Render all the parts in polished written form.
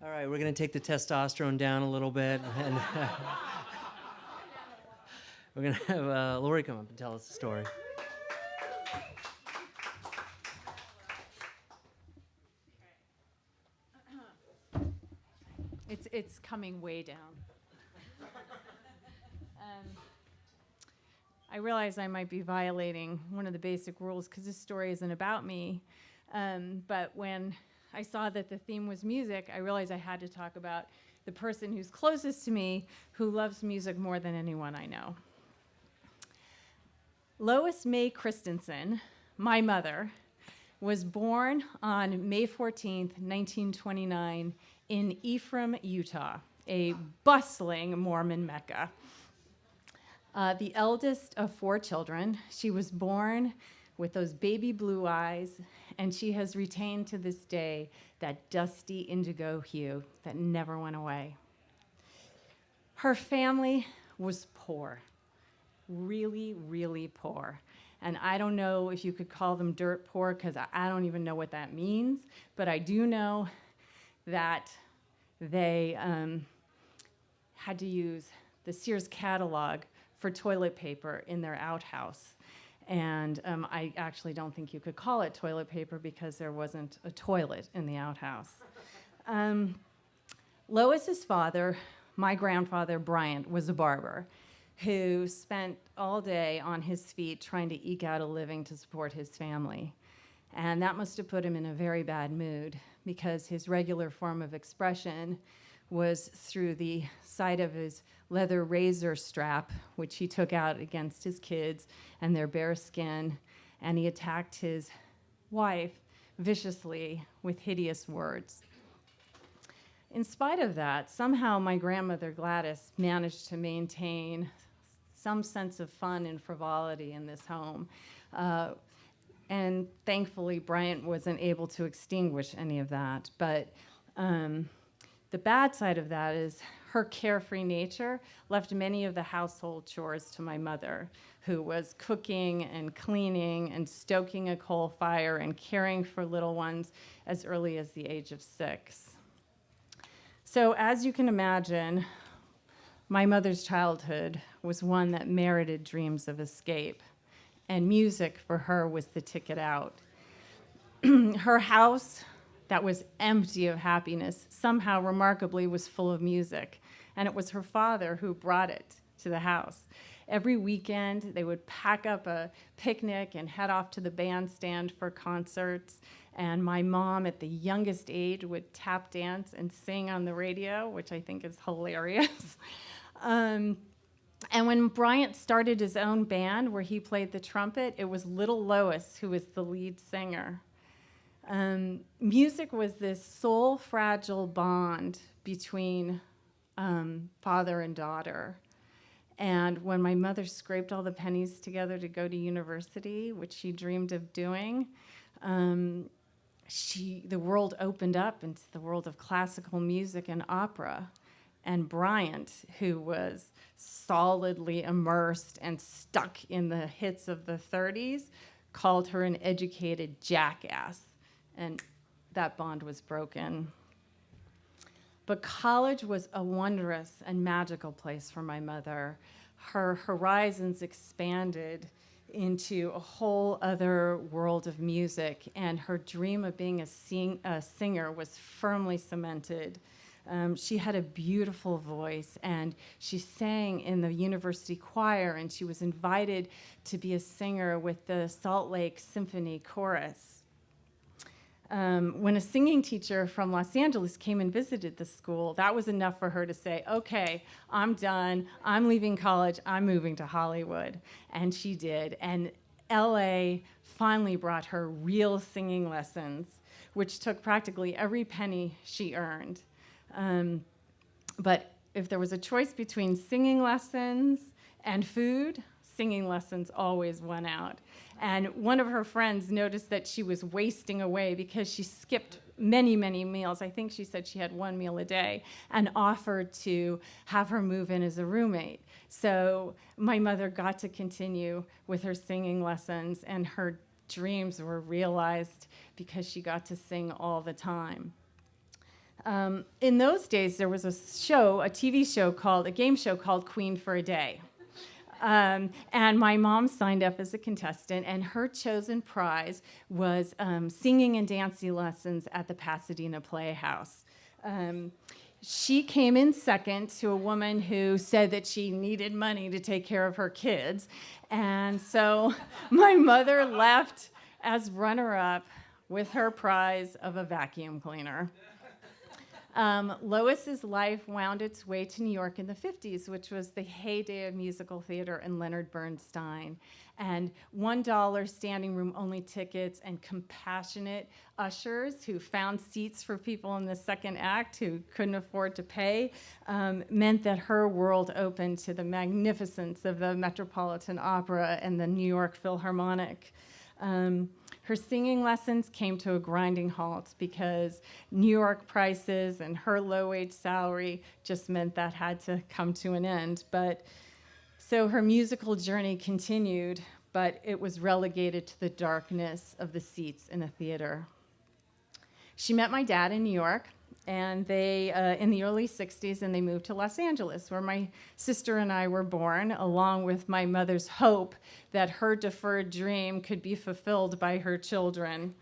All right, we're going to take the testosterone down a little bit, and we're going to have Laurie come up and tell us the story. It's coming way down. I realize I might be violating one of the basic rules because this story isn't about me. But when I saw that the theme was music, I realized I had to talk about the person who's closest to me, who loves music more than anyone I know. Lois May Christensen, my mother, was born on May 14th, 1929, in Ephraim, Utah, a bustling Mormon Mecca. The eldest of 4 children, she was born with those baby blue eyes, and she has retained to this day that dusty indigo hue that never went away. Her family was poor, really, really poor. And I don't know if you could call them dirt poor, because I don't even know what that means, but I do know that they had to use the Sears catalog for toilet paper in their outhouse. And I actually don't think you could call it toilet paper because there wasn't a toilet in the outhouse. Lois's father, my grandfather, Bryant, was a barber who spent all day on his feet trying to eke out a living to support his family. And that must have put him in a very bad mood because his regular form of expression was through the side of his leather razor strap, which he took out against his kids and their bare skin, and he attacked his wife viciously with hideous words. In spite of that, somehow my grandmother Gladys managed to maintain some sense of fun and frivolity in this home. And thankfully, Bryant wasn't able to extinguish any of that. But the bad side of that is her carefree nature left many of the household chores to my mother, who was cooking and cleaning and stoking a coal fire and caring for little ones as early as the age of 6. So as you can imagine, my mother's childhood was one that merited dreams of escape, and music for her was the ticket out. Her house, that was empty of happiness, somehow remarkably was full of music, and it was her father who brought it to the house. Every weekend, they would pack up a picnic and head off to the bandstand for concerts, and my mom, at the youngest age, would tap dance and sing on the radio, which I think is hilarious. And when Bryant started his own band where he played the trumpet, it was little Lois who was the lead singer. Music was this soul-fragile bond between father and daughter. And when my mother scraped all the pennies together to go to university, which she dreamed of doing, the world opened up into the world of classical music and opera. And Bryant, who was solidly immersed and stuck in the hits of the 30s, called her an educated jackass. And that bond was broken. But college was a wondrous and magical place for my mother. Her horizons expanded into a whole other world of music, and her dream of being a singer was firmly cemented. She had a beautiful voice, and she sang in the university choir, and she was invited to be a singer with the Salt Lake Symphony Chorus. When a singing teacher from Los Angeles came and visited the school, that was enough for her to say, okay, I'm done, I'm leaving college, I'm moving to Hollywood. And she did. And LA finally brought her real singing lessons, which took practically every penny she earned. But if there was a choice between singing lessons and food, singing lessons always won out. And one of her friends noticed that she was wasting away because she skipped many, many meals. I think she said she had 1 meal a day, and offered to have her move in as a roommate. So my mother got to continue with her singing lessons, and her dreams were realized because she got to sing all the time. In those days, there was a game show called Queen for a Day. And my mom signed up as a contestant, and her chosen prize was singing and dancing lessons at the Pasadena Playhouse. She came in second to a woman who said that she needed money to take care of her kids. And so my mother left as runner-up with her prize of a vacuum cleaner. Lois's life wound its way to New York in the 50s, which was the heyday of musical theater and Leonard Bernstein. And $1 standing room only tickets and compassionate ushers who found seats for people in the second act who couldn't afford to pay meant that her world opened to the magnificence of the Metropolitan Opera and the New York Philharmonic. Her singing lessons came to a grinding halt because New York prices and her low-wage salary just meant that had to come to an end. So her musical journey continued, but it was relegated to the darkness of the seats in a theater. She met my dad in New York, and they, in the early 60s, and they moved to Los Angeles, where my sister and I were born, along with my mother's hope that her deferred dream could be fulfilled by her children.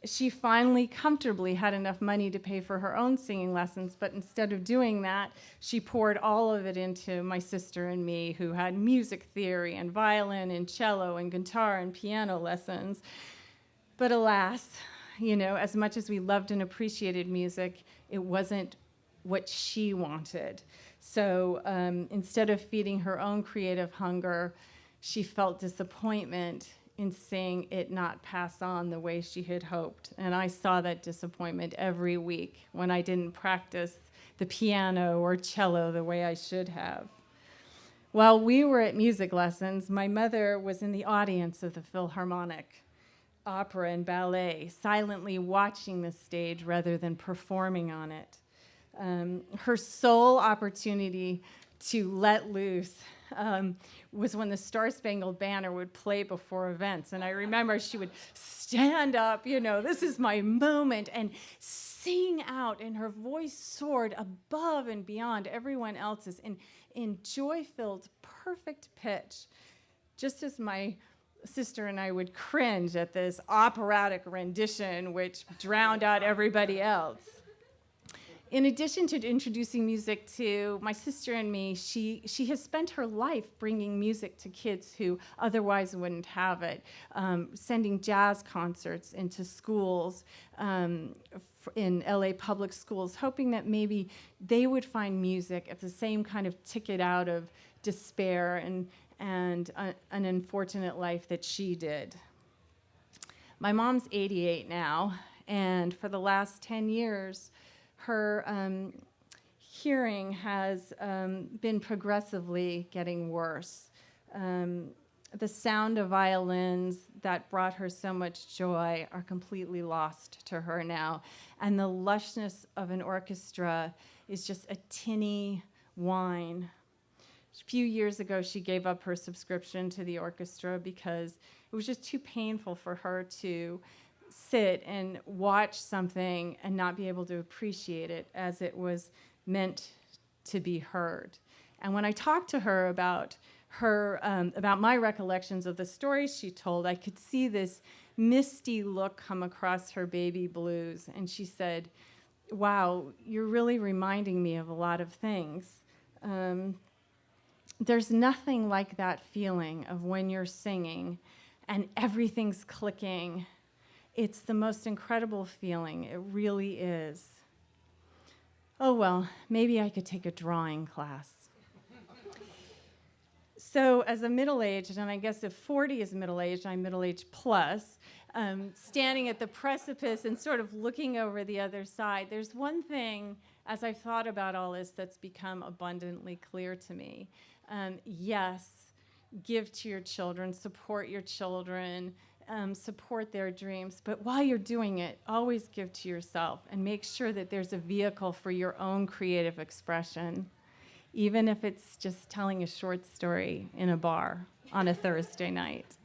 She finally comfortably had enough money to pay for her own singing lessons, but instead of doing that, she poured all of it into my sister and me, who had music theory and violin and cello and guitar and piano lessons. But alas, as much as we loved and appreciated music, it wasn't what she wanted. So instead of feeding her own creative hunger, she felt disappointment in seeing it not pass on the way she had hoped. And I saw that disappointment every week when I didn't practice the piano or cello the way I should have. While we were at music lessons, my mother was in the audience of the Philharmonic opera and ballet, silently watching the stage rather than performing on it. Her sole opportunity to let loose was when the Star-Spangled Banner would play before events. And I remember she would stand up, this is my moment, and sing out, and her voice soared above and beyond everyone else's in joy-filled, perfect pitch, just as my sister and I would cringe at this operatic rendition which drowned out everybody else. In addition to introducing music to my sister and me, she has spent her life bringing music to kids who otherwise wouldn't have it, sending jazz concerts into schools in LA public schools, hoping that maybe they would find music as the same kind of ticket out of despair and an unfortunate life that she did. My mom's 88 now, and for the last 10 years, her hearing has been progressively getting worse. The sound of violins that brought her so much joy are completely lost to her now, and the lushness of an orchestra is just a tinny whine. A few years ago, she gave up her subscription to the orchestra because it was just too painful for her to sit and watch something and not be able to appreciate it as it was meant to be heard. And when I talked to her about my recollections of the stories she told, I could see this misty look come across her baby blues. And she said, "Wow, you're really reminding me of a lot of things." There's nothing like that feeling of when you're singing and everything's clicking. It's the most incredible feeling. It really is. Oh, well, maybe I could take a drawing class. So as a middle-aged, and I guess if 40 is middle-aged, I'm middle-aged plus, standing at the precipice and sort of looking over the other side, there's one thing, as I've thought about all this, that's become abundantly clear to me. Yes, give to your children, support your children, support their dreams, but while you're doing it, always give to yourself and make sure that there's a vehicle for your own creative expression, even if it's just telling a short story in a bar on a Thursday night.